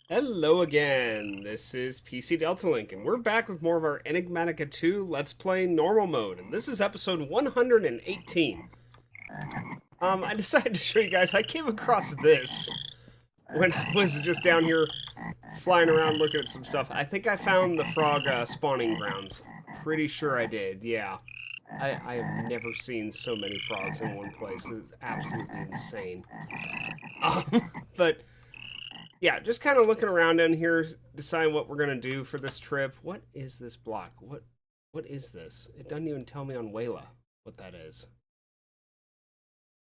Hello again, this is PC Delta Link, and we're back with more of our Enigmatica 2 Let's Play Normal Mode, and this is episode 118. I decided to show you guys, I came across this when I was just down here flying around looking at some stuff. I think I found the frog spawning grounds. Pretty sure I did, yeah. I have never seen so many frogs in one place. It's absolutely insane. But yeah, just kind of looking around down here, deciding what we're gonna do for this trip. What is this block? What is this? It doesn't even tell me on Wayla what that is.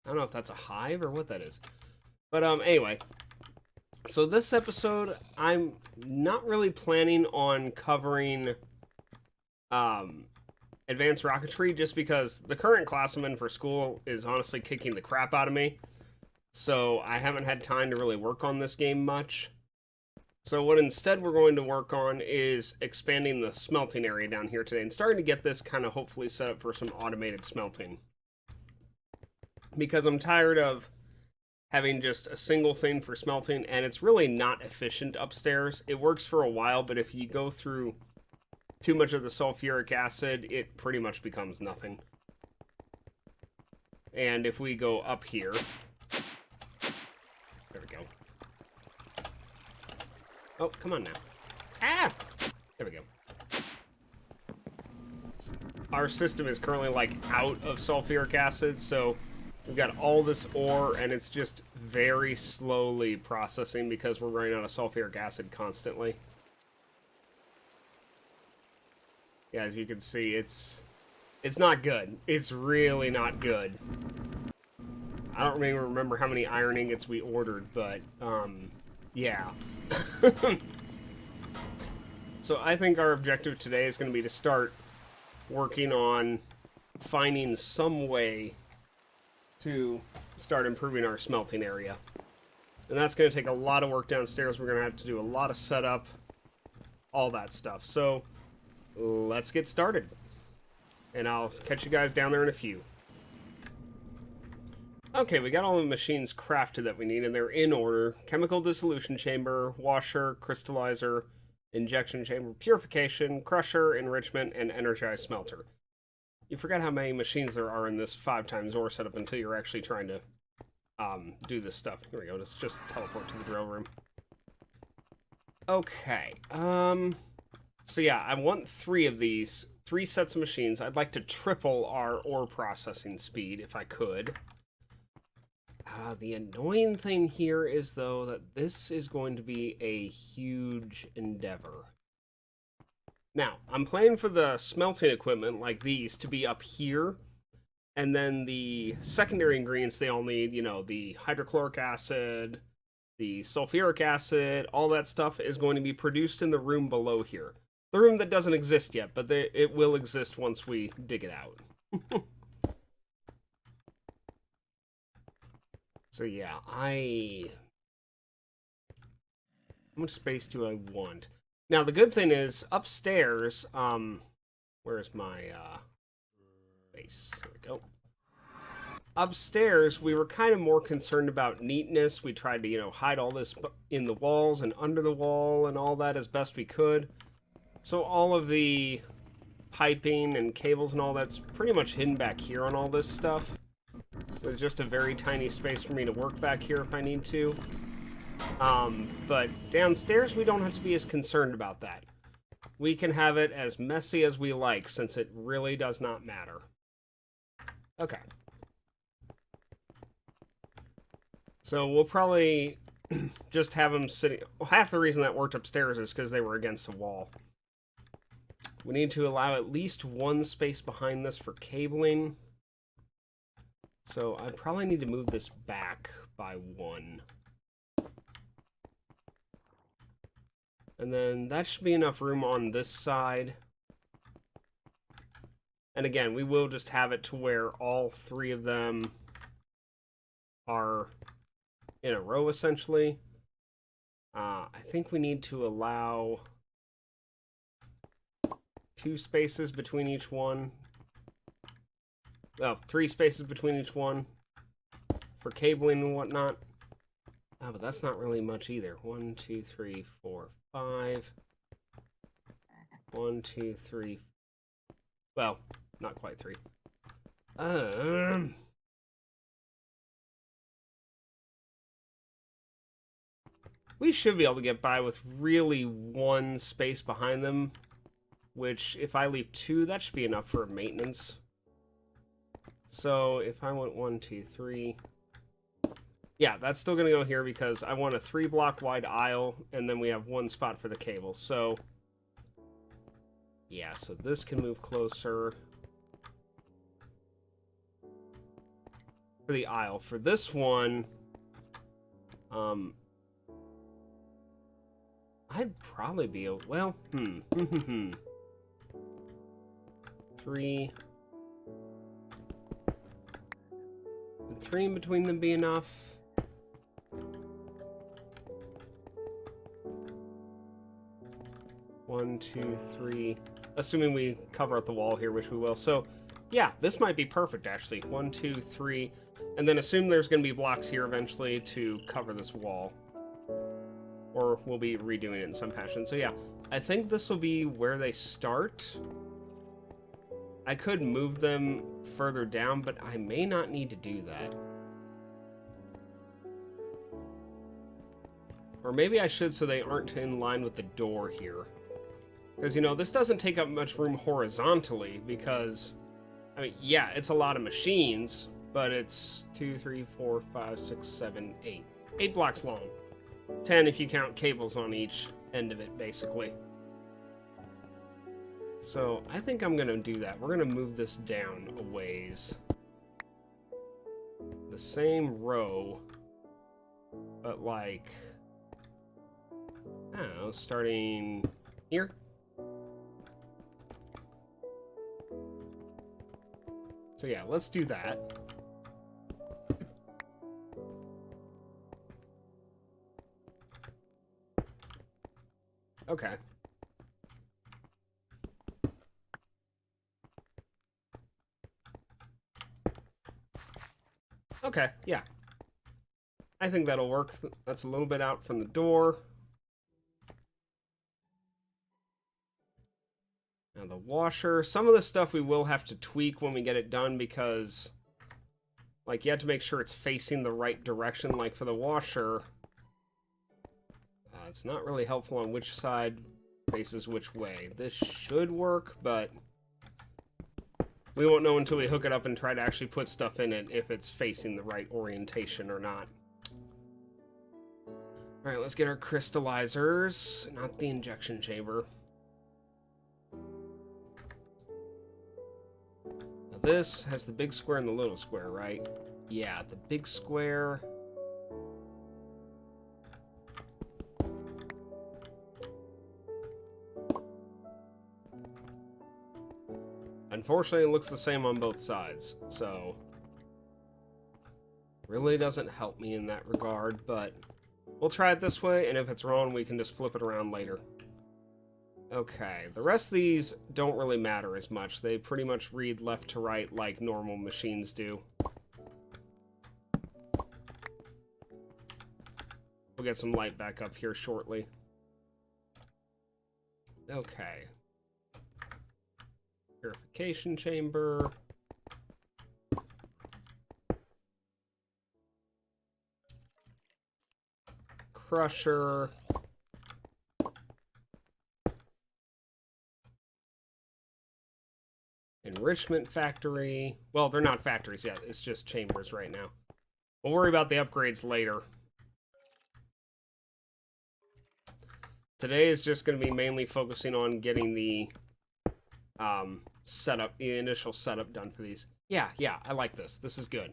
I don't know if that's a hive or what that is. But anyway, so this episode, I'm not really planning on covering Advanced Rocketry, just because the current class I'm in for school is honestly kicking the crap out of me. So I haven't had time to really work on this game much. So what instead we're going to work on is expanding the smelting area down here today and starting to get this kind of hopefully set up for some automated smelting. Because I'm tired of having just a single thing for smelting, and it's really not efficient upstairs. It works for a while, but if you go through too much of the sulfuric acid, it pretty much becomes nothing. And if we go up here... There we go. Oh, come on now. Ah! There we go. Our system is currently, like, out of sulfuric acid, so we've got all this ore, and it's just very slowly processing because we're running out of sulfuric acid constantly. Yeah, as you can see, it's not good. It's really not good. I don't really remember how many iron ingots we ordered, but, yeah. So I think our objective today is going to be to start working on finding some way to start improving our smelting area. And that's going to take a lot of work downstairs. We're going to have to do a lot of setup, all that stuff. So let's get started. And I'll catch you guys down there in a few. Okay, we got all the machines crafted that we need, and they're in order. Chemical dissolution chamber, washer, crystallizer, injection chamber, purification, crusher, enrichment, and energized smelter. You forget how many machines there are in this 5x ore setup until you're actually trying to do this stuff. Here we go, let's just teleport to the drill room. Okay, so yeah, I want 3 of these, 3 sets of machines. I'd like to triple our ore processing speed if I could. The annoying thing here is, though, that this is going to be a huge endeavor. Now, I'm planning for the smelting equipment, like these, to be up here. And then the secondary ingredients they all need, you know, the hydrochloric acid, the sulfuric acid, all that stuff is going to be produced in the room below here. The room that doesn't exist yet, but it will exist once we dig it out. So yeah, how much space do I want? Now the good thing is, upstairs, where's my, space? There we go. Upstairs, we were kind of more concerned about neatness. We tried to, you know, hide all this in the walls and under the wall and all that as best we could. So all of the piping and cables and all that's pretty much hidden back here on all this stuff. With just a very tiny space for me to work back here if I need to. But downstairs, we don't have to be as concerned about that. We can have it as messy as we like, since it really does not matter. Okay. So we'll probably just have them sitting... Well, half the reason that worked upstairs is because they were against a wall. We need to allow at least 1 space behind this for cabling. So I probably need to move this back by 1. And then that should be enough room on this side. And again, we will just have it to where all 3 of them are in a row, essentially. I think we need to allow 2 spaces between each one. well, 3 spaces between each one for cabling and whatnot. Oh, but that's not really much either. 1, 2, 3, 4, 5. 1, 2, 3. Well, not quite 3. We should be able to get by with really 1 space behind them, which if I leave 2, that should be enough for maintenance. So if I want 1, 2, 3, yeah, that's still gonna go here because I want a 3-block wide aisle, and then we have 1 spot for the cable. So yeah, so this can move closer for the aisle. For this one, I'd probably be a, well, 3. Would 3 in between them be enough? One, 2, 3. Assuming we cover up the wall here, which we will. So, yeah, this might be perfect, actually. 1, 2, 3. And then assume there's going to be blocks here eventually to cover this wall. Or we'll be redoing it in some fashion. So, yeah, I think this will be where they start. I could move them further down, but I may not need to do that. Or maybe I should so they aren't in line with the door here. Because, you know, this doesn't take up much room horizontally because, I mean, yeah, it's a lot of machines, but it's 2, 3, 4, 5, 6, 7, 8. 8 blocks long. 10 if you count cables on each end of it, basically. So, I think I'm going to do that. We're going to move this down a ways. The same row, but like, I don't know, starting here. So yeah, let's do that. Okay. Okay, yeah. I think that'll work. That's a little bit out from the door. Now the washer. Some of the stuff we will have to tweak when we get it done because, like, you have to make sure it's facing the right direction. Like for the washer, it's not really helpful on which side faces which way. This should work, but we won't know until we hook it up and try to actually put stuff in it if it's facing the right orientation or not. Alright, let's get our crystallizers, not the injection chamber. Now this has the big square and the little square, right? Yeah, the big square. Unfortunately, it looks the same on both sides, so really doesn't help me in that regard, but we'll try it this way, and if it's wrong, we can just flip it around later. Okay, the rest of these don't really matter as much. They pretty much read left to right like normal machines do. We'll get some light back up here shortly. Okay. Purification chamber. Crusher. Enrichment factory. Well, they're not factories yet. It's just chambers right now. We'll worry about the upgrades later. Today is just going to be mainly focusing on getting the setup, the initial setup done for these. Yeah, I like this. This is good.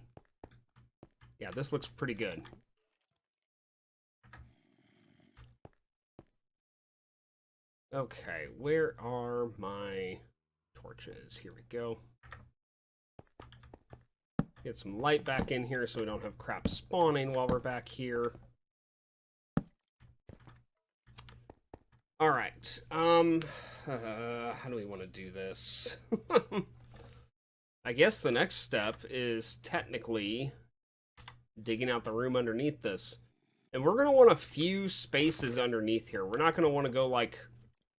Yeah, this looks pretty good. Okay, where are my torches? Here we go. Get some light back in here so we don't have crap spawning while we're back here. All right. How do we want to do this? I guess the next step is technically digging out the room underneath this. And we're going to want a few spaces underneath here. We're not going to want to go like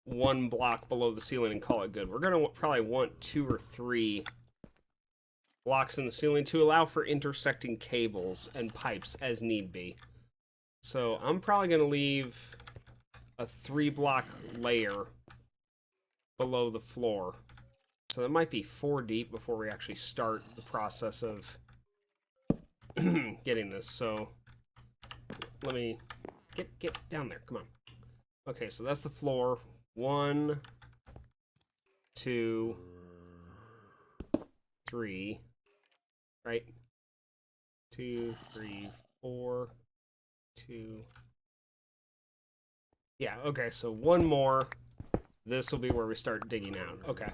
one block below the ceiling and call it good. We're going to probably want 2 or 3 blocks in the ceiling to allow for intersecting cables and pipes as need be. So I'm probably going to leave a 3-block layer below the floor. So that might be 4 deep before we actually start the process of getting this. So let me get down there. Come on. Okay, so that's the floor. 1, 2, 3. Right? 2, 3, 4, 2. Yeah, okay, so 1 more. This will be where we start digging out. Okay.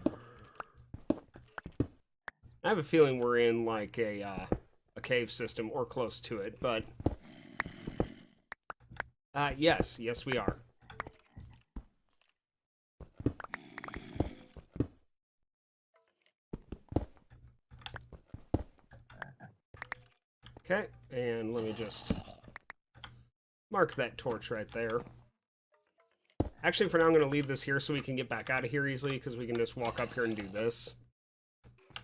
I have a feeling we're in like a cave system or close to it, but yes we are. Okay, and let me just mark that torch right there. Actually, for now, I'm going to leave this here so we can get back out of here easily, because we can just walk up here and do this.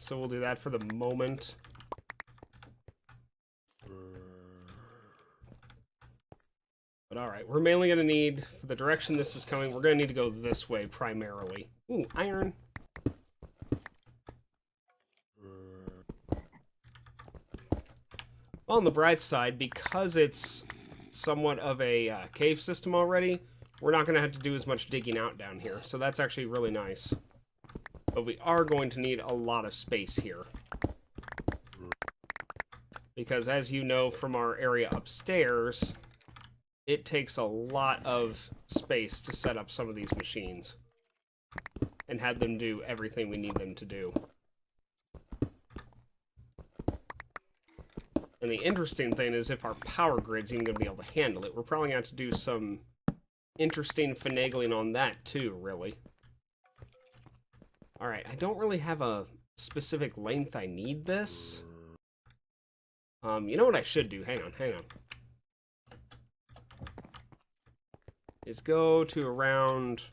So we'll do that for the moment. But alright, we're mainly going to need, for the direction this is coming, we're going to need to go this way primarily. Ooh, iron. On the bright side, because it's somewhat of a cave system already, we're not going to have to do as much digging out down here. So that's actually really nice. But we are going to need a lot of space here. Because as you know from our area upstairs, it takes a lot of space to set up some of these machines. And have them do everything we need them to do. And the interesting thing is if our power grid's even going to be able to handle it, we're probably going to have to do some interesting finagling on that too, really. Alright, I don't really have a specific length I need this. You know what I should do? Hang on. Is go to around...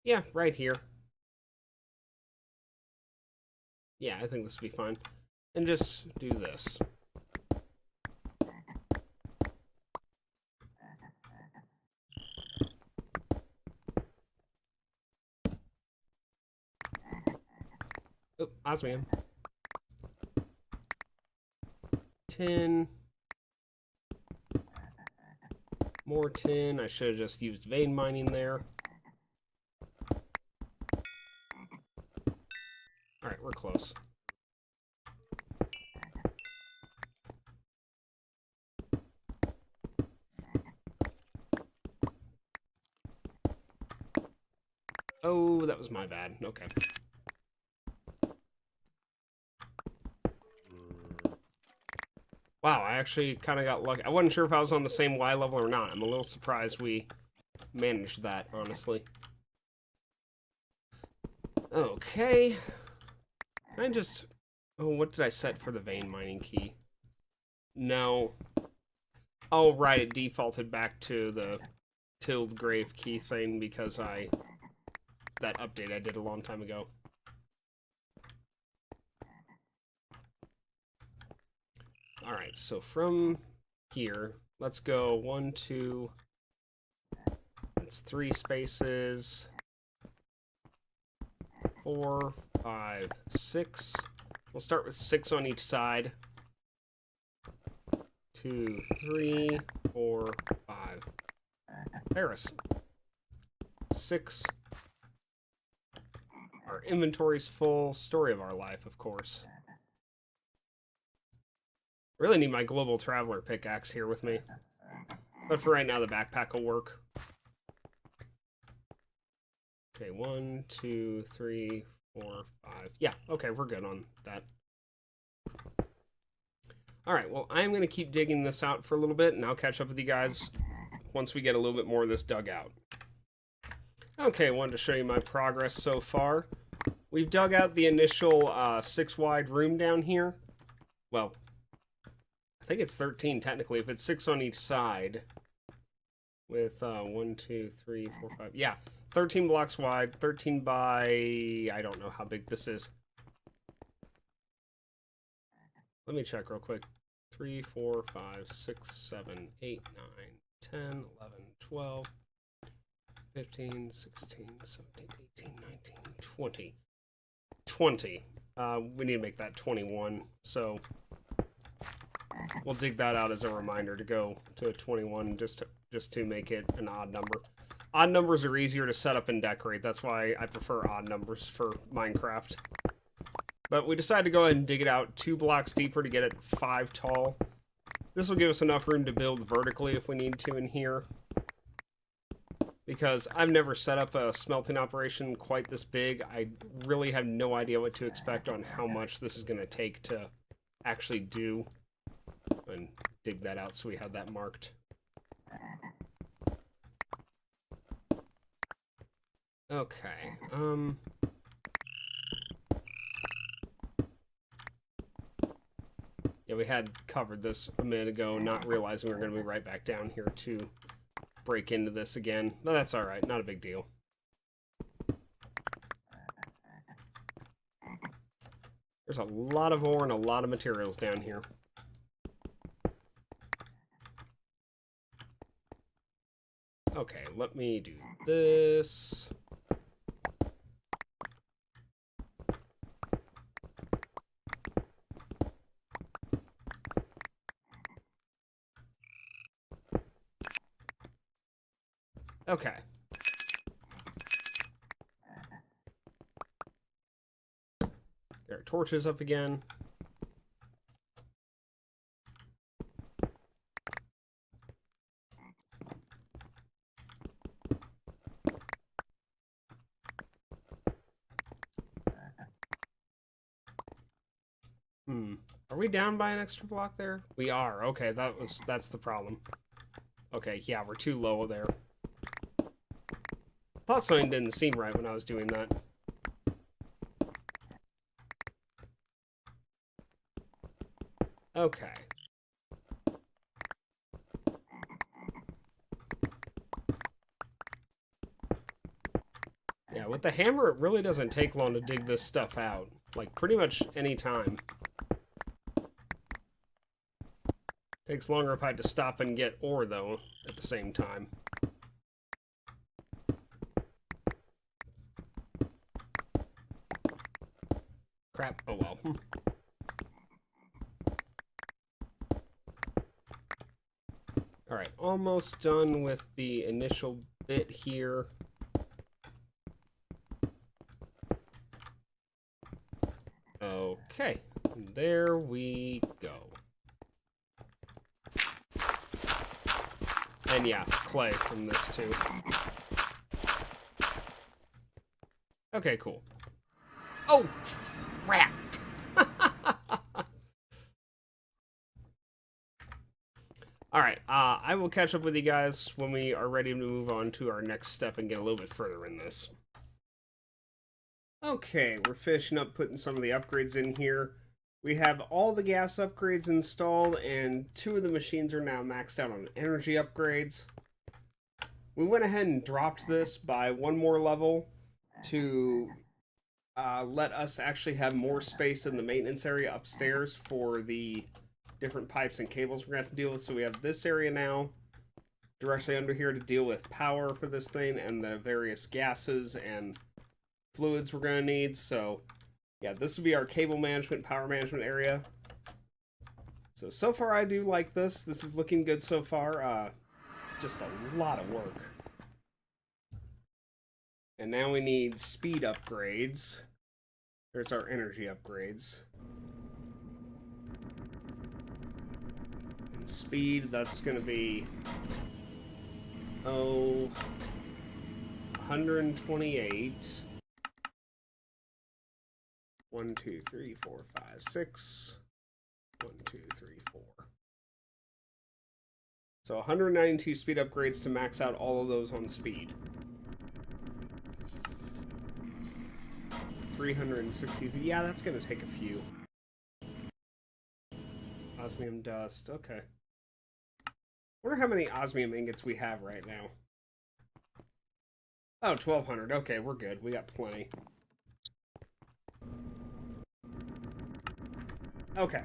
Yeah, right here. Yeah, I think this will be fine. And just do this. Oh, osmium. 10. More tin. I should have just used vein mining there. Alright, we're close. Oh, that was my bad. Okay. Wow, I actually kind of got lucky. I wasn't sure if I was on the same Y level or not. I'm a little surprised we managed that, honestly. Okay. Can I just... Oh, what did I set for the vein mining key? No. Oh, right, it defaulted back to the tilde grave key thing because that update I did a long time ago. Alright, so from here, let's go 1, 2, that's 3 spaces, 4, 5, 6. We'll start with 6 on each side. 2, 3, 4, 5. Paris. 6. Our inventory's full. Story of our life, of course. Really need my global traveler pickaxe here with me. But for right now, the backpack will work. Okay, 1, 2, 3, 4, 5. Yeah, okay, we're good on that. Alright, well, I'm going to keep digging this out for a little bit, and I'll catch up with you guys once we get a little bit more of this dug out. Okay, I wanted to show you my progress so far. we've dug out the initial 6 wide room down here. Well, I think it's 13 technically, if it's 6 on each side. With 1, 2, 3, 4, 5. Yeah, 13 blocks wide, 13 by... I don't know how big this is. Let me check real quick. 3, 4, 5, 6, 7, 8, 9, 10, 11, 12, 15, 16, 17, 18, 19, 20. 20. We need to make that 21, so we'll dig that out as a reminder to go to a 21 just to make it an odd number. Odd numbers are easier to set up and decorate. That's why I prefer odd numbers for Minecraft. But we decided to go ahead and dig it out 2 blocks deeper to get it 5 tall. This will give us enough room to build vertically if we need to in here. Because I've never set up a smelting operation quite this big. I really have no idea what to expect on how much this is going to take to actually do. And dig that out so we have that marked. Okay, yeah, we had covered this a minute ago, not realizing we were going to be right back down here to break into this again. No, that's alright, not a big deal. There's a lot of ore and a lot of materials down here. Okay, let me do this. Okay. Get our torches up again. Are we down by an extra block there? We are. Okay, that's the problem. Okay, yeah, we're too low there. Thought something didn't seem right when I was doing that. Okay. Yeah, with the hammer, it really doesn't take long to dig this stuff out. Like, pretty much any time. Takes longer if I had to stop and get ore, though, at the same time. Crap. Oh, well. Alright, almost done with the initial bit here. Okay, there we go. And yeah, clay from this too. Okay, cool. Oh, crap! Alright, I will catch up with you guys when we are ready to move on to our next step and get a little bit further in this. Okay, we're finishing up putting some of the upgrades in here. We have all the gas upgrades installed, and 2 of the machines are now maxed out on energy upgrades. We went ahead and dropped this by 1 more level to let us actually have more space in the maintenance area upstairs for the different pipes and cables we're going to have to deal with. So we have this area now directly under here to deal with power for this thing and the various gases and fluids we're going to need. So yeah, this will be our cable management, power management area. So far I do like this. This is looking good so far. Just a lot of work. And now we need speed upgrades. There's our energy upgrades. And speed, that's going to be 128. 1, 2, 3, 4, 5, 6. 1, 2, 3, 4. So 192 speed upgrades to max out all of those on speed. 360. Yeah, that's going to take a few. Osmium dust. Okay. Wonder how many osmium ingots we have right now. Oh, 1,200. Okay, we're good. We got plenty. Okay.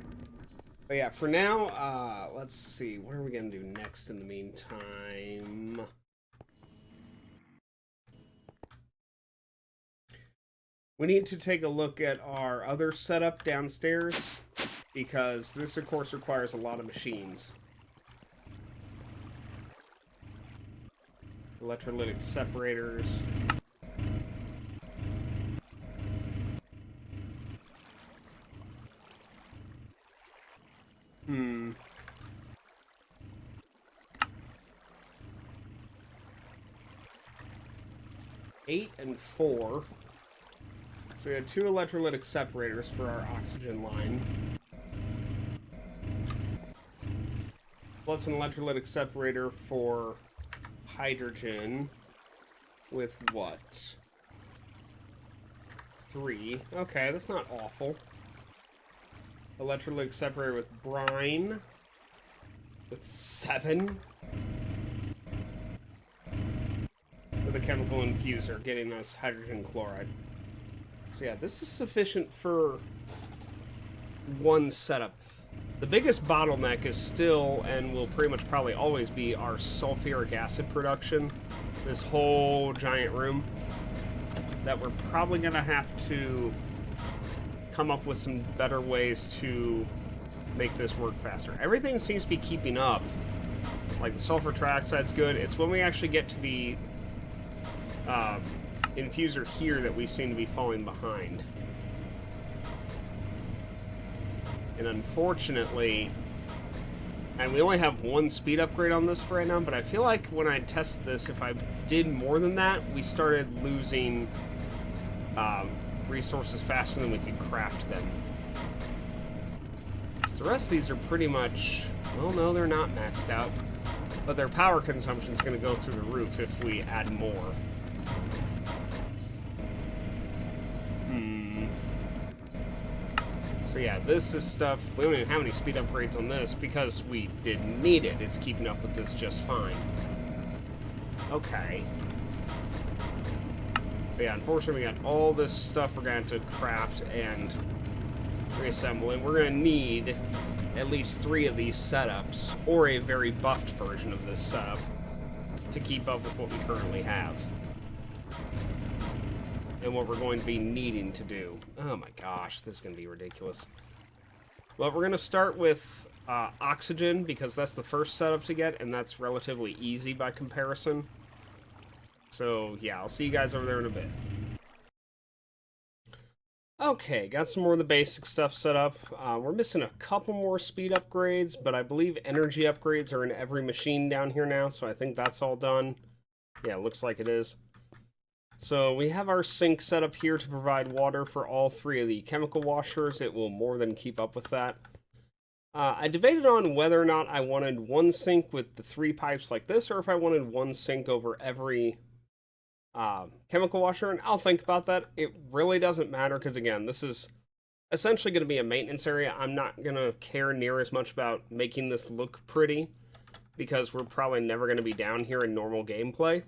But yeah, for now, let's see. What are we going to do next in the meantime? We need to take a look at our other setup downstairs, because this, of course, requires a lot of machines. Electrolytic separators. Hmm. Eight and 4. So we have 2 electrolytic separators for our oxygen line. Plus an electrolytic separator for hydrogen. With what? 3. Okay, that's not awful. Electrolytic separator with brine. With 7. With a chemical infuser, getting us hydrogen chloride. So yeah, this is sufficient for one setup. The biggest bottleneck is still, and will pretty much probably always be, our sulfuric acid production. This whole giant room. That we're probably going to have to come up with some better ways to make this work faster. Everything seems to be keeping up. Like the sulfur trioxide's good. It's when we actually get to the infuser here that we seem to be falling behind. And unfortunately, and we only have 1 speed upgrade on this for right now, but I feel like when I test this, if I did more than that, we started losing resources faster than we could craft them. So the rest of these are pretty much, well, no, they're not maxed out, but their power consumption is going to go through the roof if we add more. So yeah, this is stuff, we don't even have any speed upgrades on this because we didn't need it. It's keeping up with this just fine. Okay. But yeah, unfortunately we got all this stuff we're going to have to craft and reassemble, and we're going to need at least 3 of these setups, or a very buffed version of this setup, to keep up with what we currently have. And what we're going to be needing to do. Oh my gosh, this is going to be ridiculous. Well, we're going to start with oxygen, because that's the first setup to get, and that's relatively easy by comparison. So, yeah, I'll see you guys over there in a bit. Okay, got some more of the basic stuff set up. We're missing a couple more speed upgrades, but I believe energy upgrades are in every machine down here now, so I think that's all done. Yeah, looks like it is. So we have our sink set up here to provide water for all 3 of the chemical washers. It will more than keep up with that. I debated on whether or not I wanted 1 sink with the 3 pipes like this, or if I wanted 1 sink over every chemical washer, and I'll think about that. It really doesn't matter, because again, this is essentially going to be a maintenance area. I'm not going to care near as much about making this look pretty, because we're probably never going to be down here in normal gameplay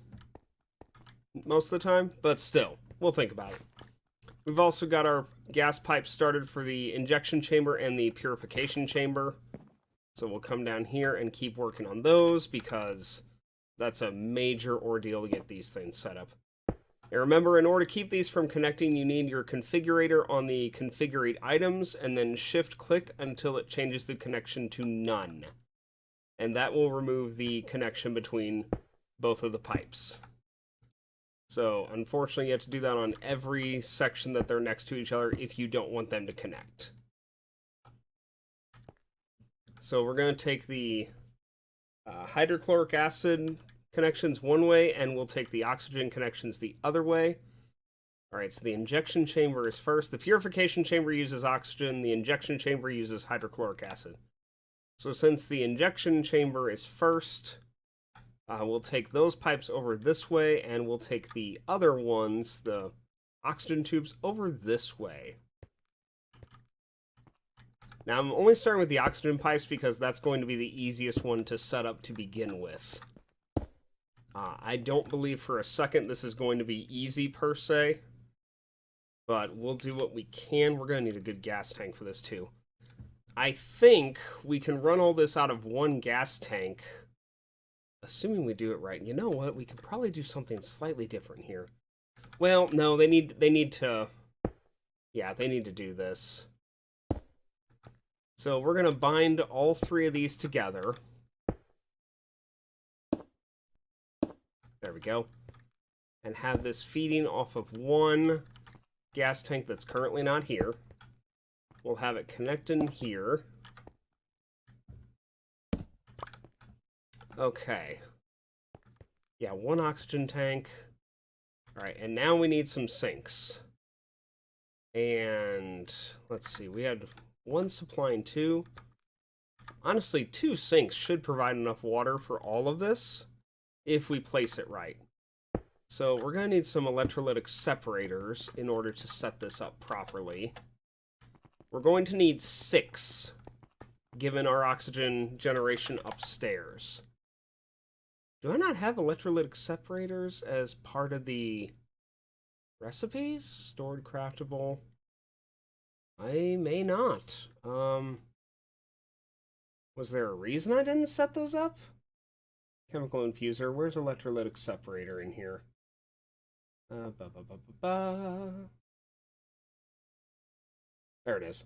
most of the time, but still, we'll think about it. We've also got our gas pipes started for the injection chamber and the purification chamber. So we'll come down here and keep working on those, because that's a major ordeal to get these things set up. And remember, in order to keep these from connecting, you need your configurator on the configurate items, and then shift-click until it changes the connection to none. And that will remove the connection between both of the pipes. So, unfortunately, you have to do that on every section that they're next to each other if you don't want them to connect. So we're going to take the hydrochloric acid connections one way, and we'll take the oxygen connections the other way. Alright, so the injection chamber is first. The purification chamber uses oxygen. The injection chamber uses hydrochloric acid. So since the injection chamber is first, we'll take those pipes over this way, and we'll take the other ones, the oxygen tubes over this way. Now, I'm only starting with the oxygen pipes because that's going to be the easiest one to set up to begin with. I don't believe for a second this is going to be easy per se, but we'll do what we can. We're going to need a good gas tank for this too. I think we can run all this out of one gas tank, assuming we do it right. You know what? We could probably do something slightly different here. Well, no, they need to... Yeah, they need to do this. So we're going to bind all three of these together. There we go. And have this feeding off of one gas tank that's currently not here. We'll have it connecting here. Okay. Yeah, one oxygen tank. Alright, and now we need some sinks. And let's see, we had one supplying two. Honestly, 2 sinks should provide enough water for all of this if we place it right. So we're going to need some electrolytic separators in order to set this up properly. We're going to need 6, given our oxygen generation upstairs. Do I not have electrolytic separators as part of the recipes? Stored craftable. I may not. Was there a reason I didn't set those up? Chemical infuser. Where's electrolytic separator in here? There it is.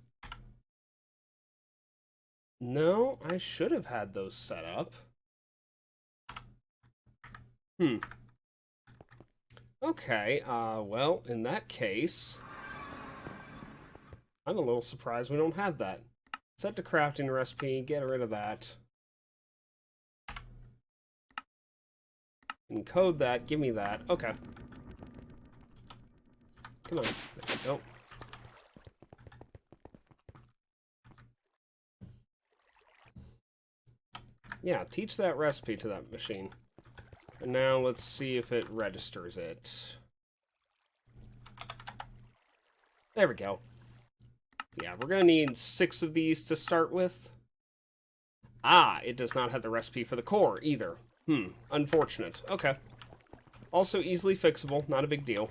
No, I should have had those set up. Okay, well, in that case, I'm a little surprised we don't have that. Set to crafting recipe, get rid of that. Encode that, give me that. Okay. Come on, there we go. Yeah, teach that recipe to that machine. And now let's see if it registers it. There we go. Yeah, we're going to need 6 of these to start with. Ah, it does not have the recipe for the core either. Unfortunate. Okay. Also easily fixable, not a big deal.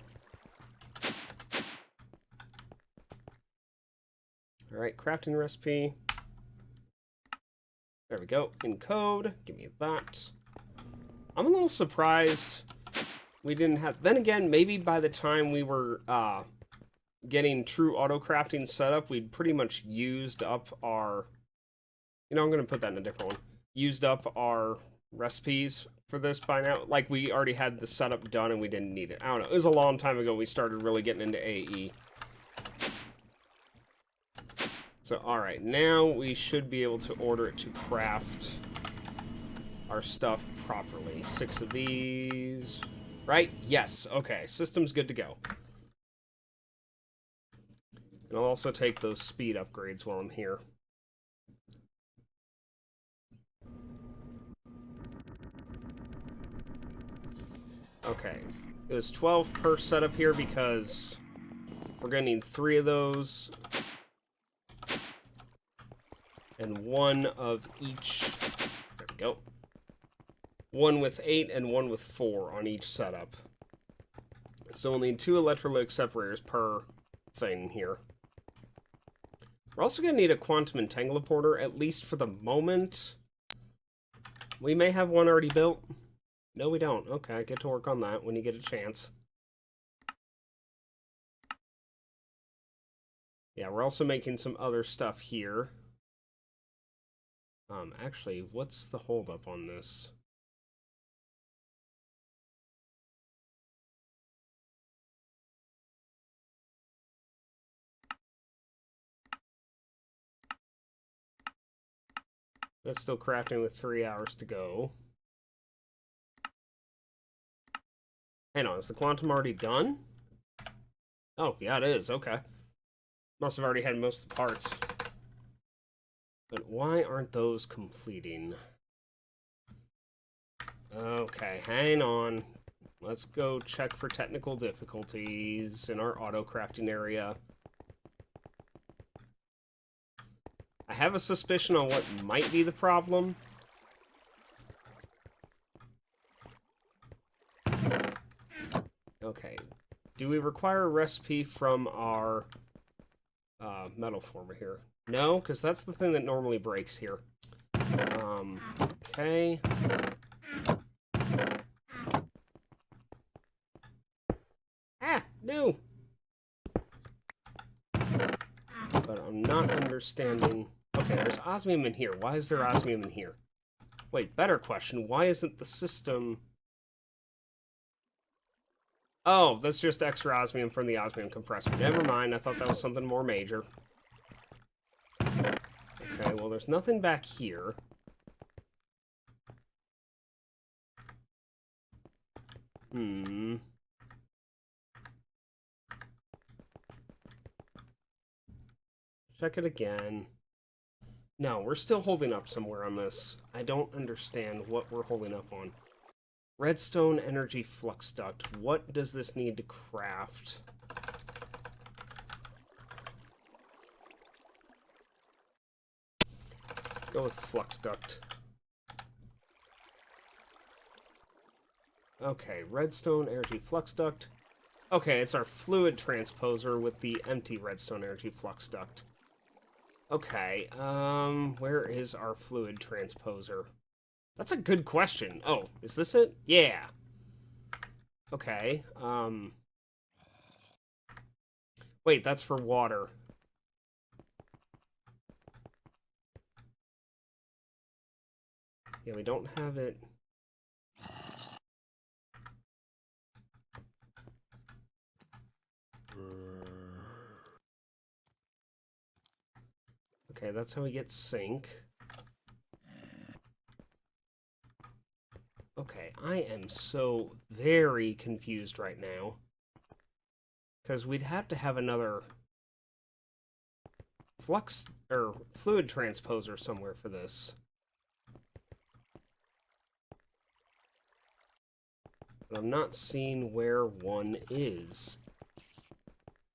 Alright, crafting recipe. There we go. Encode. Give me that. I'm a little surprised we didn't have... Then again, maybe by the time we were getting true auto-crafting set up, we'd pretty much used up our... You know, I'm going to put that in a different one. Used up our recipes for this by now. Like, we already had the setup done and we didn't need it. I don't know. It was a long time ago we started really getting into AE. So, alright. Now we should be able to order it to craft our stuff properly. 6 of these. Right? Yes. Okay. System's good to go. And I'll also take those speed upgrades while I'm here. Okay. It was 12 per setup here because we're going to need 3 of those. And 1 of each. There we go. 1 with 8 and 1 with 4 on each setup. So we'll need 2 electrolytic separators per thing here. We're also going to need a quantum entangleporter, at least for the moment. We may have one already built. No, we don't. Okay, get to work on that when you get a chance. Yeah, we're also making some other stuff here. Actually, what's the holdup on this? That's still crafting with 3 hours to go. Hang on, is the quantum already done? Oh, yeah, it is. Okay. Must have already had most of the parts. But why aren't those completing? Okay, hang on. let's go check for technical difficulties in our auto-crafting area. I have a suspicion on what might be the problem. Okay. Do we require a recipe from our metal former here? No, because that's the thing that normally breaks here. Okay. Ah, no! But I'm not understanding... Okay, there's osmium in here. Why is there osmium in here? Wait, better question. Why isn't the system... Oh, that's just extra osmium from the osmium compressor. Never mind, I thought that was something more major. Okay, well, there's nothing back here. Check it again. No, we're still holding up somewhere on this. I don't understand what we're holding up on. Redstone energy flux duct. What does this need to craft? Go with flux duct. Okay, redstone energy flux duct. Okay, it's our fluid transposer with the empty redstone energy flux duct. Okay, where is our fluid transposer? That's a good question. Oh, is this it? Yeah. Okay, wait, that's for water. Yeah, we don't have it. Okay, that's how we get sync. Okay, I am so very confused right now. Because we'd have to have another flux or fluid transposer somewhere for this. But I'm not seeing where one is.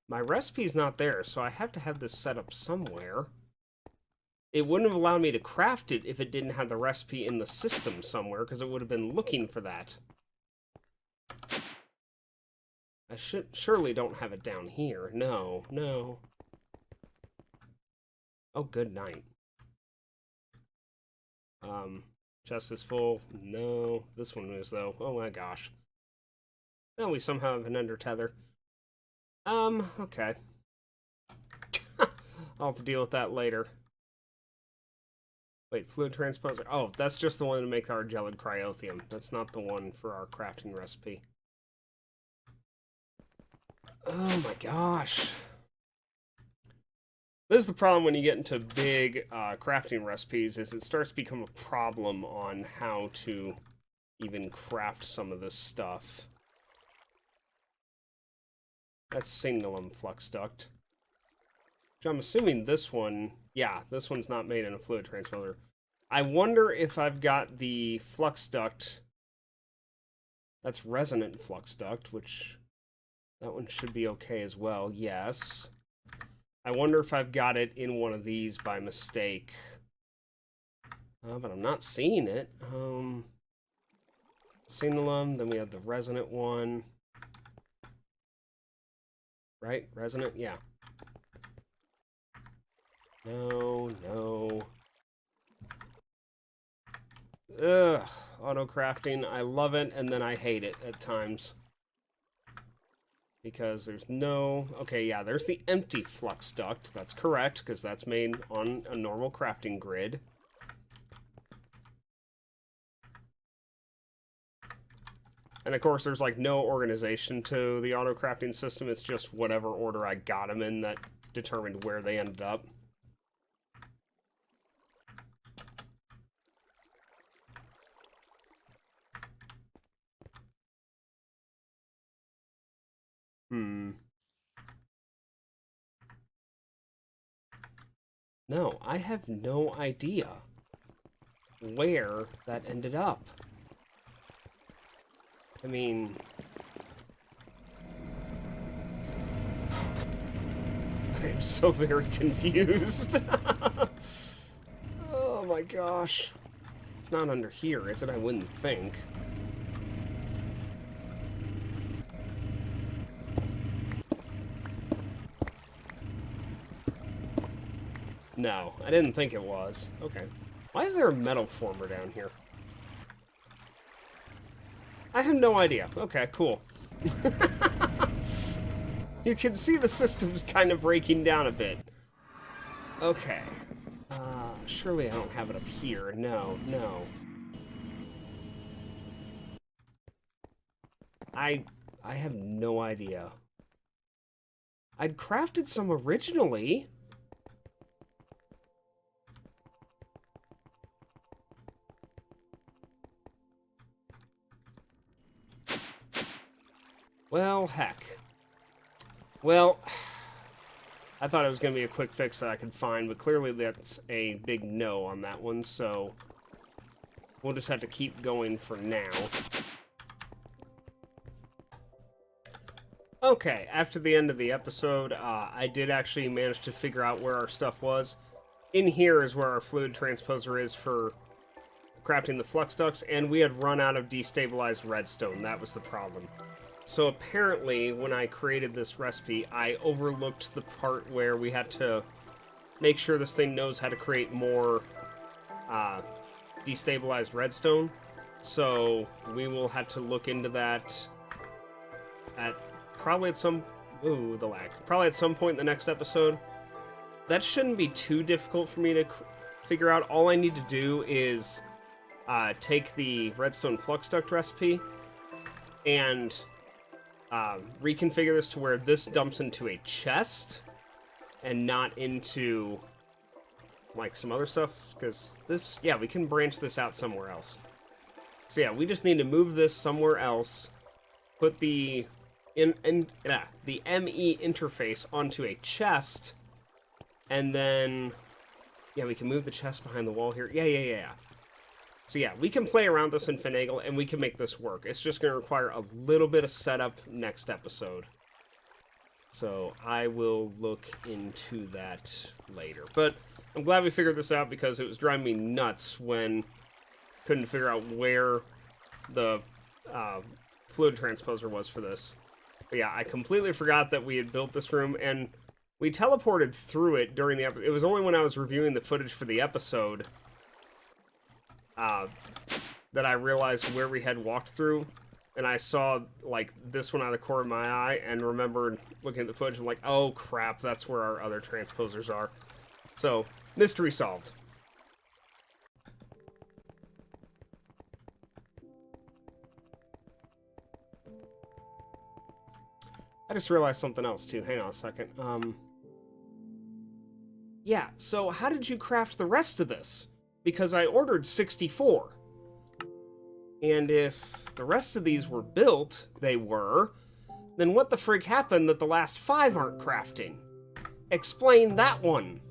My recipe's not there, so I have to have this set up somewhere. It wouldn't have allowed me to craft it if it didn't have the recipe in the system somewhere, because it would have been looking for that. I surely don't have it down here. No, no. Oh, good night. Chest is full. No. This one is, though. Oh my gosh. No, we somehow have an under tether. Okay. I'll have to deal with that later. Wait, fluid transposer. Oh, that's just the one to make our gelid cryothium. That's not the one for our crafting recipe. Oh my gosh. This is the problem when you get into big crafting recipes, is it starts to become a problem on how to even craft some of this stuff. That's signalum flux duct. Which I'm assuming this one, yeah, this one's not made in a fluid transposer. I wonder if I've got the flux duct. That's resonant flux duct, which that one should be okay as well. Yes. I wonder if I've got it in one of these by mistake. But I'm not seeing it. Signalum, then we have the resonant one. Right? Resonant? Yeah. No, no. Ugh. Auto crafting. I love it, and then I hate it at times. Because there's no... Okay, yeah, there's the empty flux duct. That's correct, because that's made on a normal crafting grid. And of course, there's like no organization to the auto crafting system. It's just whatever order I got them in that determined where they ended up. No, I have no idea where that ended up. I mean, I'm so very confused. Oh my gosh. It's not under here, is it? I wouldn't think. No, I didn't think it was. Okay. Why is there a metal former down here? I have no idea. Okay, cool. You can see the system's kind of breaking down a bit. Okay. Surely I don't have it up here. No, no. I have no idea. I'd crafted some originally. Well, heck. Well, I thought it was going to be a quick fix that I could find, but clearly that's a big no on that one, so we'll just have to keep going for now. Okay, after the end of the episode, I did actually manage to figure out where our stuff was. In here is where our fluid transposer is for crafting the flux ducts, and we had run out of destabilized redstone. That was the problem. So apparently, when I created this recipe, I overlooked the part where we had to make sure this thing knows how to create more destabilized redstone. So we will have to look into that at probably at some... Ooh, the lag. Probably at some point in the next episode. That shouldn't be too difficult for me to figure out. All I need to do is take the redstone flux duct recipe and reconfigure this to where this dumps into a chest and not into like some other stuff, because this, yeah, we can branch this out somewhere else. So yeah, we just need to move this somewhere else, put the the ME interface onto a chest, and then yeah, we can move the chest behind the wall here. Yeah. So yeah, we can play around this and finagle, and we can make this work. It's just going to require a little bit of setup next episode. So I will look into that later. But I'm glad we figured this out, because it was driving me nuts when I couldn't figure out where the fluid transposer was for this. But yeah, I completely forgot that we had built this room, and we teleported through it during the episode. It was only when I was reviewing the footage for the episode that I realized where we had walked through, and I saw like this one out of the corner of my eye, and remembered looking at the footage and like, oh crap, that's where our other transposers are. So, mystery solved. I just realized something else too. Hang on a second. Yeah, so how did you craft the rest of this? Because I ordered 64. And if the rest of these were built, they were, then what the frig happened that the last 5 aren't crafting? Explain that one.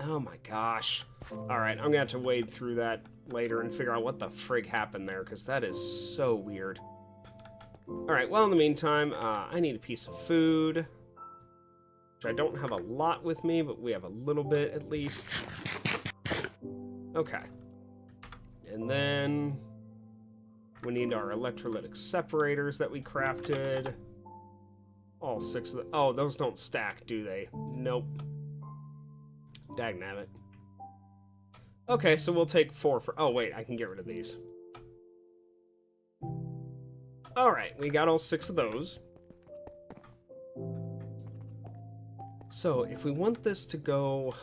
Oh my gosh. Alright, I'm gonna have to wade through that later and figure out what the frig happened there, because that is so weird. Alright, well in the meantime, I need a piece of food. Which I don't have a lot with me, but we have a little bit at least. Okay. And then we need our electrolytic separators that we crafted. All 6 of them. Oh, those don't stack, do they? Nope. Dagnabbit. Okay, so we'll take 4 for... Oh, wait, I can get rid of these. Alright, we got all 6 of those. So, if we want this to go...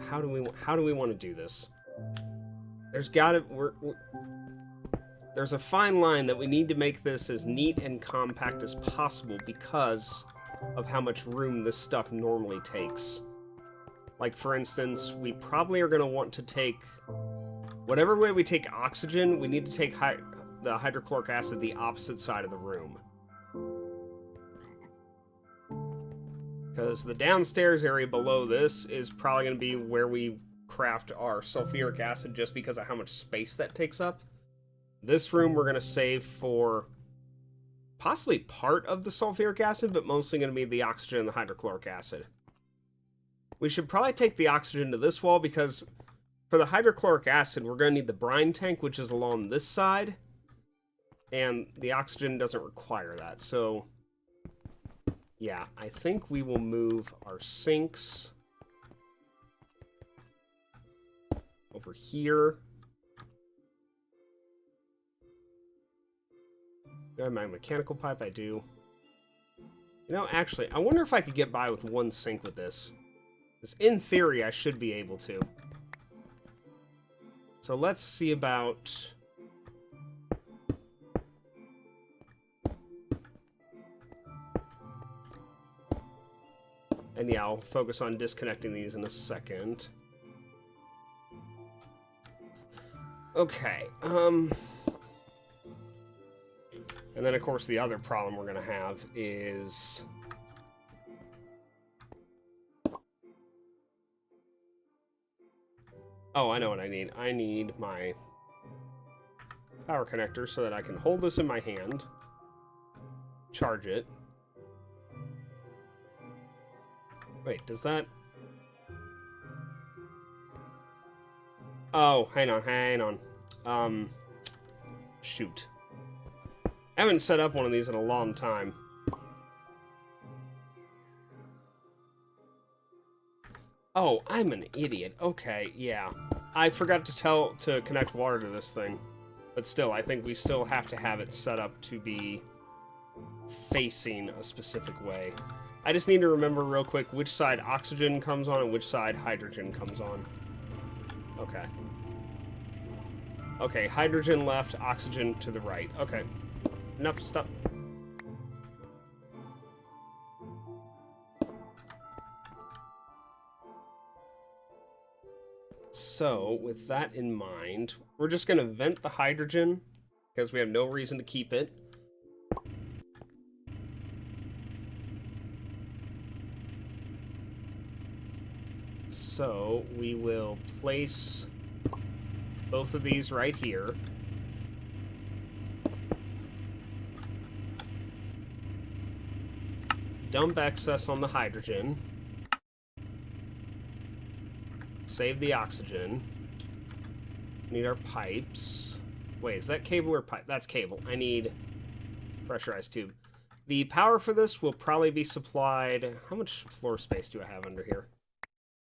How do we want to do this? There's gotta... There's a fine line that we need to make this as neat and compact as possible because of how much room this stuff normally takes. Like, for instance, we probably are going to want to take... Whatever way we take oxygen, we need to take the hydrochloric acid the opposite side of the room. Because the downstairs area below this is probably going to be where we craft our sulfuric acid just because of how much space that takes up. This room we're going to save for possibly part of the sulfuric acid, but mostly going to be the oxygen and the hydrochloric acid. We should probably take the oxygen to this wall because for the hydrochloric acid, we're going to need the brine tank, which is along this side. And the oxygen doesn't require that. So, yeah, I think we will move our sinks over here. Do I have my mechanical pipe? I do. You know, actually, I wonder if I could get by with one sink with this. Because in theory, I should be able to. So let's see about... And yeah, I'll focus on disconnecting these in a second. Okay, and then, of course, the other problem we're going to have is... Oh, I know what I need. I need my power connector so that I can hold this in my hand, charge it. Wait, does that... Oh, hang on. Shoot. I haven't set up one of these in a long time. Oh, I'm an idiot. Okay, yeah. I forgot to connect water to this thing. But still, I think we still have to have it set up to be facing a specific way. I just need to remember real quick which side oxygen comes on and which side hydrogen comes on. Okay. Okay, hydrogen left, oxygen to the right. Okay. Enough stuff. So, with that in mind, we're just going to vent the hydrogen because we have no reason to keep it. So, we will place both of these right here. Dump excess on the hydrogen. Save the oxygen. Need our pipes. Wait, is that cable or pipe? That's cable. I need pressurized tube. The power for this will probably be supplied... How much floor space do I have under here?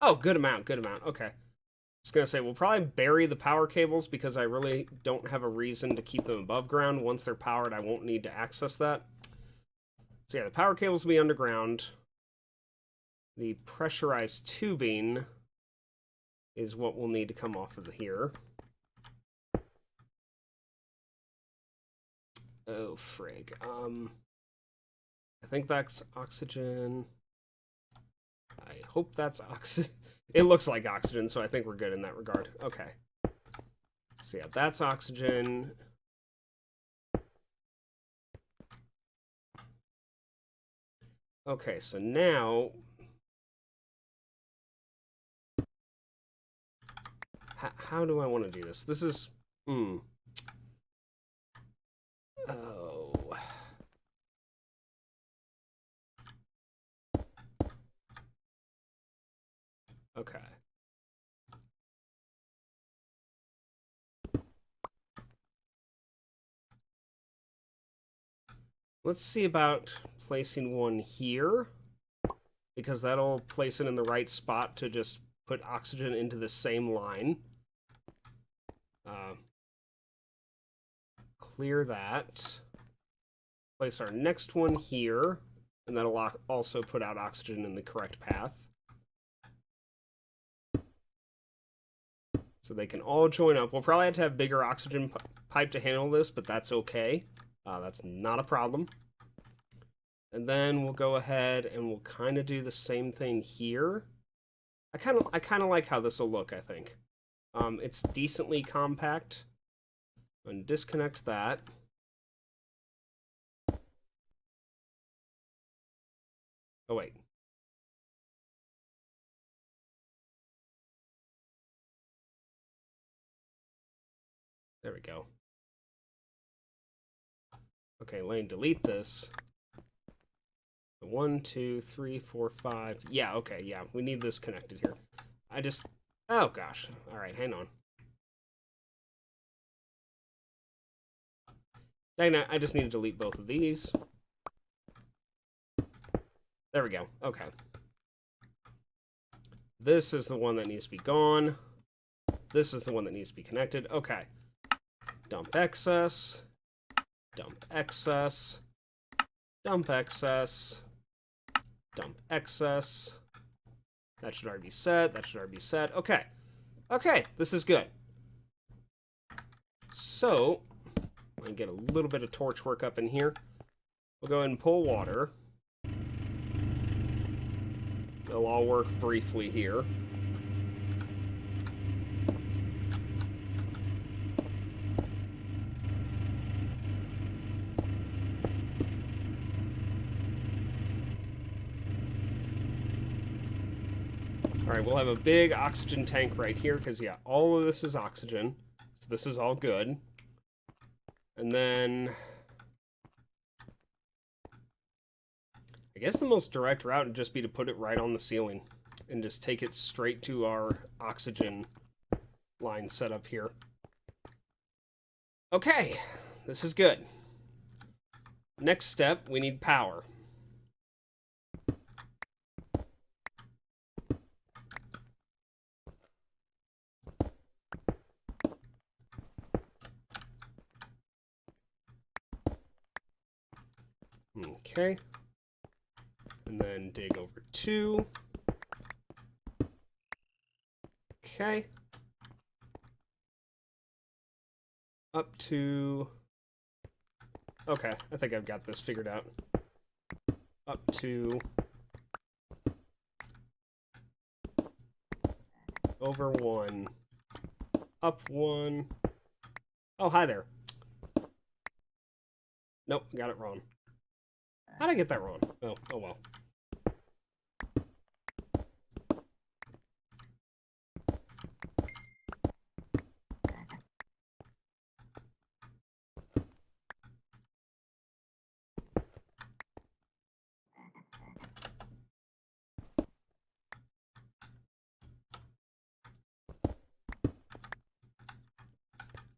Oh, good amount, good amount. Okay. Just gonna say, we'll probably bury the power cables because I really don't have a reason to keep them above ground. Once they're powered, I won't need to access that. So yeah, the power cables will be underground. The pressurized tubing is what we'll need to come off of here. Oh, frig. I think that's oxygen. I hope that's oxygen. It looks like oxygen, so I think we're good in that regard. Okay. So yeah, that's oxygen. Okay, so now... How do I want to do this? This is... Oh... Okay. Let's see about placing one here, because that'll place it in the right spot to just put oxygen into the same line. Clear that. Place our next one here, and that'll also put out oxygen in the correct path. So they can all join up. We'll probably have to have bigger oxygen pipe to handle this, but that's okay. That's not a problem. And then we'll go ahead and we'll kind of do the same thing here. I kind of like how this will look, I think. It's decently compact. And disconnect that. Oh, wait. There we go. Okay, Lane, delete this. 1, 2, 3, 4, 5. Yeah, okay, yeah. We need this connected here. Oh, gosh. All right, hang on. Dang it, I just need to delete both of these. There we go. Okay. This is the one that needs to be gone. This is the one that needs to be connected. Okay. Dump excess. Dump excess. Dump excess. Dump excess. That should already be set. That should already be set. Okay. Okay, this is good. So, I'm going to get a little bit of torch work up in here. We'll go ahead and pull water. It'll all work briefly here. Alright, we'll have a big oxygen tank right here, because, yeah, all of this is oxygen. So this is all good. And then I guess the most direct route would just be to put it right on the ceiling and just take it straight to our oxygen line set up here. Okay, this is good. Next step, we need power. Okay. And then dig over 2. Okay. Up to... Okay, I think I've got this figured out. Up to... Over 1. Up 1. Oh, hi there. Nope, got it wrong. How'd I get that wrong? Oh well.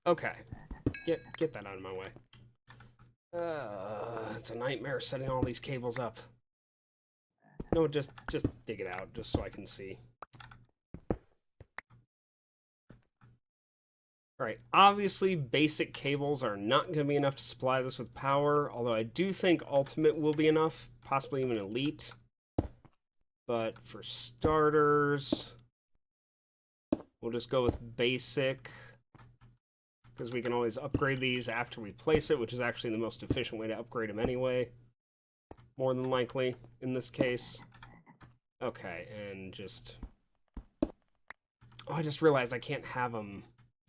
Okay. Get that out of my way. It's a nightmare setting all these cables up. No, just dig it out, just so I can see. Alright, obviously basic cables are not going to be enough to supply this with power, although I do think Ultimate will be enough, possibly even Elite. But for starters, we'll just go with basic, because we can always upgrade these after we place it, which is actually the most efficient way to upgrade them anyway. More than likely, in this case. Okay, and just... Oh, I just realized I can't have them...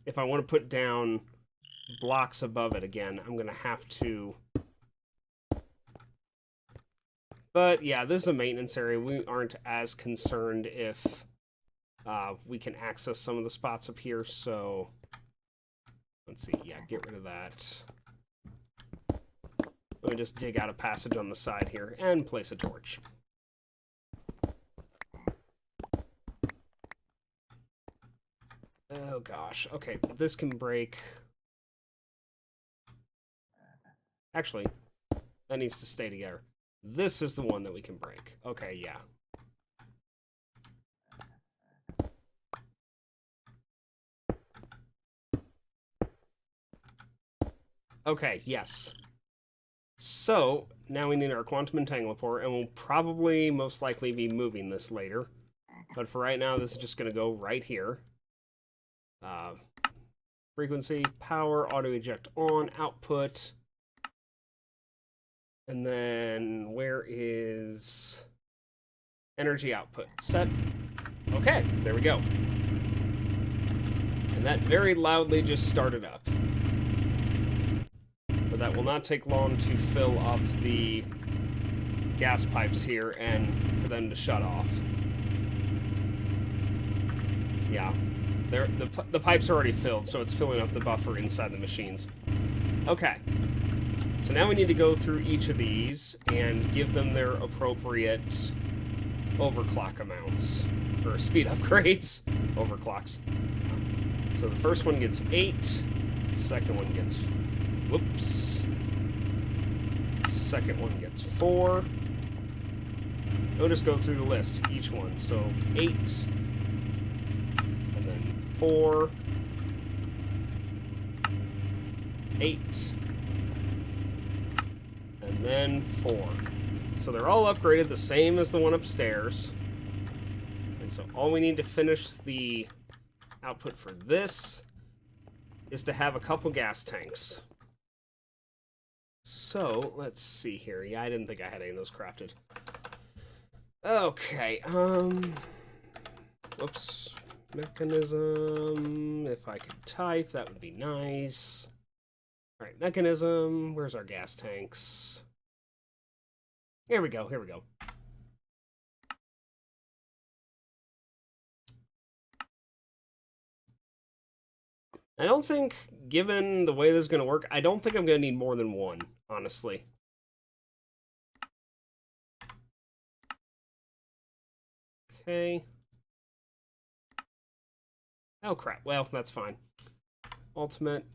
If I want to put down blocks above it again, I'm going to have to... But, yeah, this is a maintenance area. We aren't as concerned if we can access some of the spots up here, so... Let's see, yeah, get rid of that. Let me just dig out a passage on the side here and place a torch. Oh gosh, okay, this can break. Actually, that needs to stay together. This is the one that we can break. Okay, yeah. Okay, yes. So, now we need our quantum entanglement port, and we'll probably most likely be moving this later. But for right now, this is just going to go right here. Frequency, power, auto eject on, output. And then, where is energy output? Set. Okay, there we go. And that very loudly just started up. But that will not take long to fill up the gas pipes here and for them to shut off. Yeah, the pipes are already filled, so it's filling up the buffer inside the machines. Okay, So now we need to go through each of these and give them their appropriate overclock amounts. Or speed upgrades. Overclocks. So the first one gets 8. Second one gets... Whoops. Second one gets 4. We'll just go through the list, each one. So 8. And then 4. 8. And then 4. So they're all upgraded the same as the one upstairs. And so all we need to finish the output for this is to have a couple gas tanks. So, let's see here. Yeah, I didn't think I had any of those crafted. Okay, whoops. Mechanism. If I could type, that would be nice. Alright, mechanism. Where's our gas tanks? Here we go, here we go. I don't think, given the way this is going to work, I don't think I'm going to need more than one, honestly. Okay. Oh, crap. Well, that's fine. Ultimate.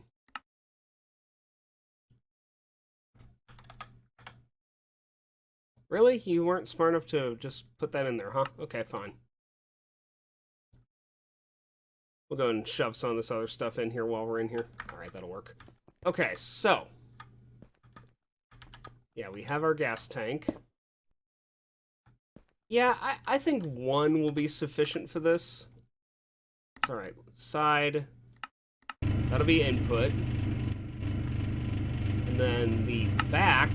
Really? You weren't smart enough to just put that in there, huh? Okay, fine. We'll go and shove some of this other stuff in here while we're in here. Alright, that'll work. Okay, so. Yeah, we have our gas tank. Yeah, I think one will be sufficient for this. Alright, side. That'll be input. And then the back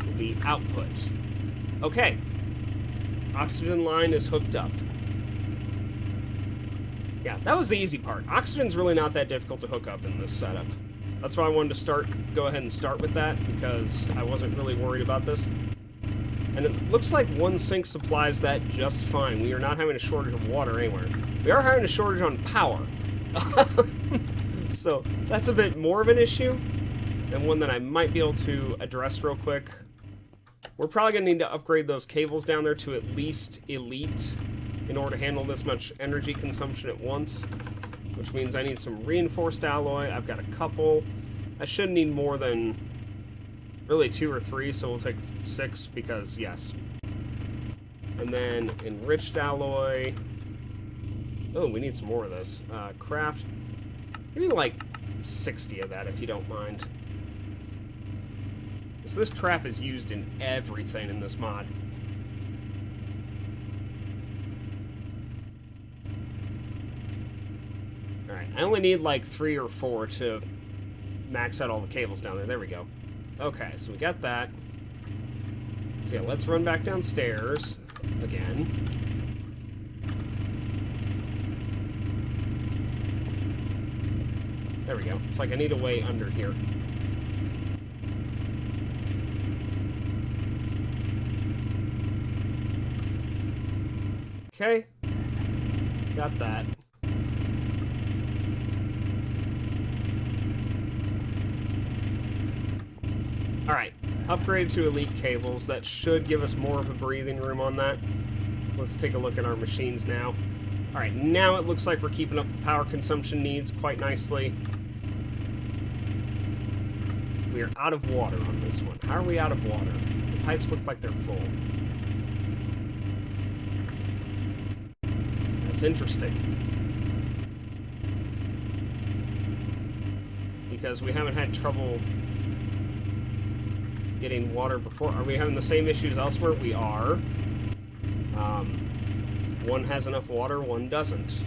will be output. Okay. Oxygen line is hooked up. Yeah, that was the easy part. Oxygen's really not that difficult to hook up in this setup. That's why I wanted to go ahead and start with that, because I wasn't really worried about this. And it looks like one sink supplies that just fine. We are not having a shortage of water anywhere. We are having a shortage on power. So, that's a bit more of an issue, and one that I might be able to address real quick. We're probably going to need to upgrade those cables down there to at least elite in order to handle this much energy consumption at once, which means I need some reinforced alloy. I've got a couple. I should need more than really 2 or 3, so we'll take 6 because yes. And then enriched alloy. Oh, we need some more of this. Craft. Maybe like 60 of that if you don't mind. Because this crap is used in everything in this mod. Alright, I only need like 3 or 4 to max out all the cables down there. There we go. Okay, so we got that. So yeah, let's run back downstairs again. There we go. It's like I need a way under here. Okay. Got that. Alright, upgrade to elite cables. That should give us more of a breathing room on that. Let's take a look at our machines now. Alright, now it looks like we're keeping up the power consumption needs quite nicely. We are out of water on this one. How are we out of water? The pipes look like they're full. That's interesting. Because we haven't had trouble getting water before. Are we having the same issues elsewhere? We are. One has enough water, one doesn't.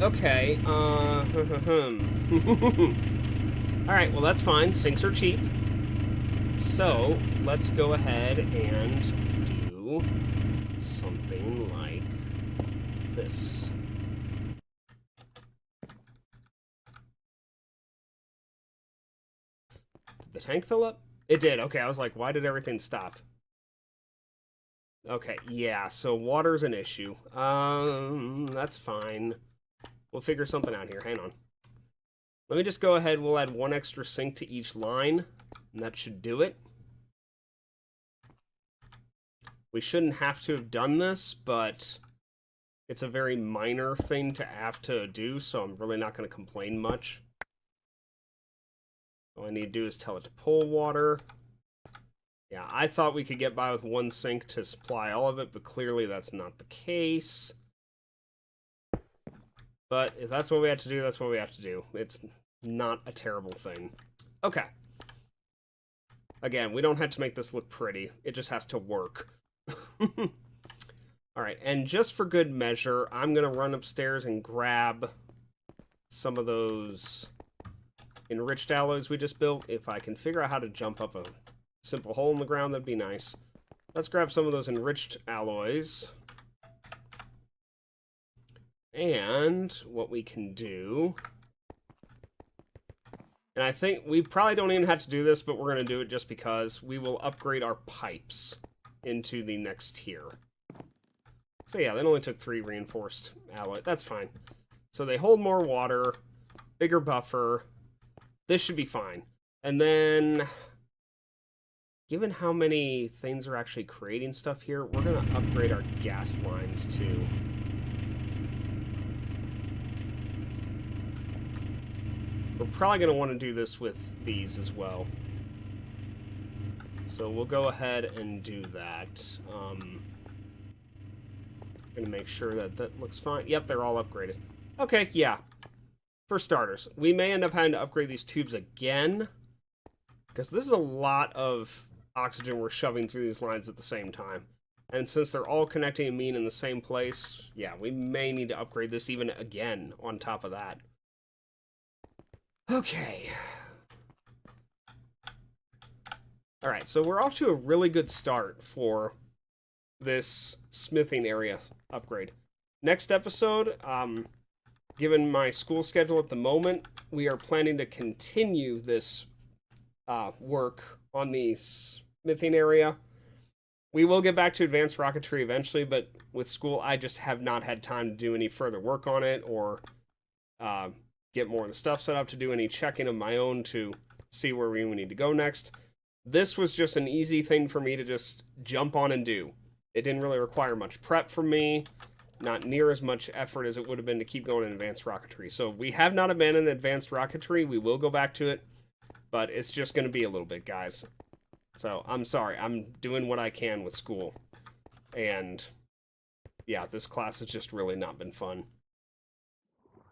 Okay, Alright, well that's fine. Sinks are cheap. So, let's go ahead and do something like this. Did the tank fill up? It did. Okay, I was like, why did everything stop? Okay, yeah, so water's an issue. That's fine. We'll figure something out here. Hang on. Let me just go ahead. We'll add 1 extra sink to each line, and that should do it. We shouldn't have to have done this, but it's a very minor thing to have to do, so I'm really not going to complain much. All I need to do is tell it to pull water. Yeah, I thought we could get by with 1 sink to supply all of it, but clearly that's not the case. But if that's what we have to do, that's what we have to do. It's not a terrible thing. Okay. Again, we don't have to make this look pretty. It just has to work. Alright, and just for good measure, I'm going to run upstairs and grab some of those enriched alloys we just built. If I can figure out how to jump up a simple hole in the ground, that'd be nice. Let's grab some of those enriched alloys. And what we can do... And I think we probably don't even have to do this, but we're going to do it just because we will upgrade our pipes into the next tier. So yeah, that only took 3 reinforced alloy. That's fine. So they hold more water, bigger buffer. This should be fine. And then, given how many things are actually creating stuff here, we're going to upgrade our gas lines too. We're probably going to want to do this with these as well. So we'll go ahead and do that. Going to make sure that that looks fine. Yep, they're all upgraded. Okay, yeah. For starters, we may end up having to upgrade these tubes again, because this is a lot of oxygen we're shoving through these lines at the same time. And since they're all connecting and mean in the same place, yeah, we may need to upgrade this even again on top of that. Okay. Alright, so we're off to a really good start for this smithing area upgrade. Next episode, given my school schedule at the moment, we are planning to continue this work on the smithing area. We will get back to Advanced Rocketry eventually, but with school, I just have not had time to do any further work on it, or get more of the stuff set up to do any checking of my own to see where we need to go next. This was just an easy thing for me to just jump on and do. It didn't really require much prep from me, not near as much effort as it would have been to keep going in Advanced Rocketry. So we have not abandoned Advanced Rocketry. We will go back to it, but it's just going to be a little bit, guys. So I'm sorry. I'm doing what I can with school. And yeah, this class has just really not been fun.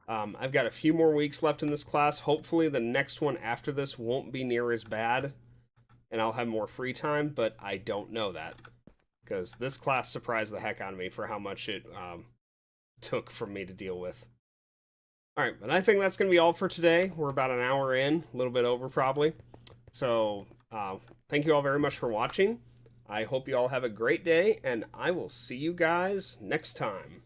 I've got a few more weeks left in this class. Hopefully the next one after this won't be near as bad, and I'll have more free time, but I don't know that, because this class surprised the heck out of me for how much it took for me to deal with. Alright, but I think that's going to be all for today. We're about an hour in, a little bit over probably. So, thank you all very much for watching. I hope you all have a great day, and I will see you guys next time.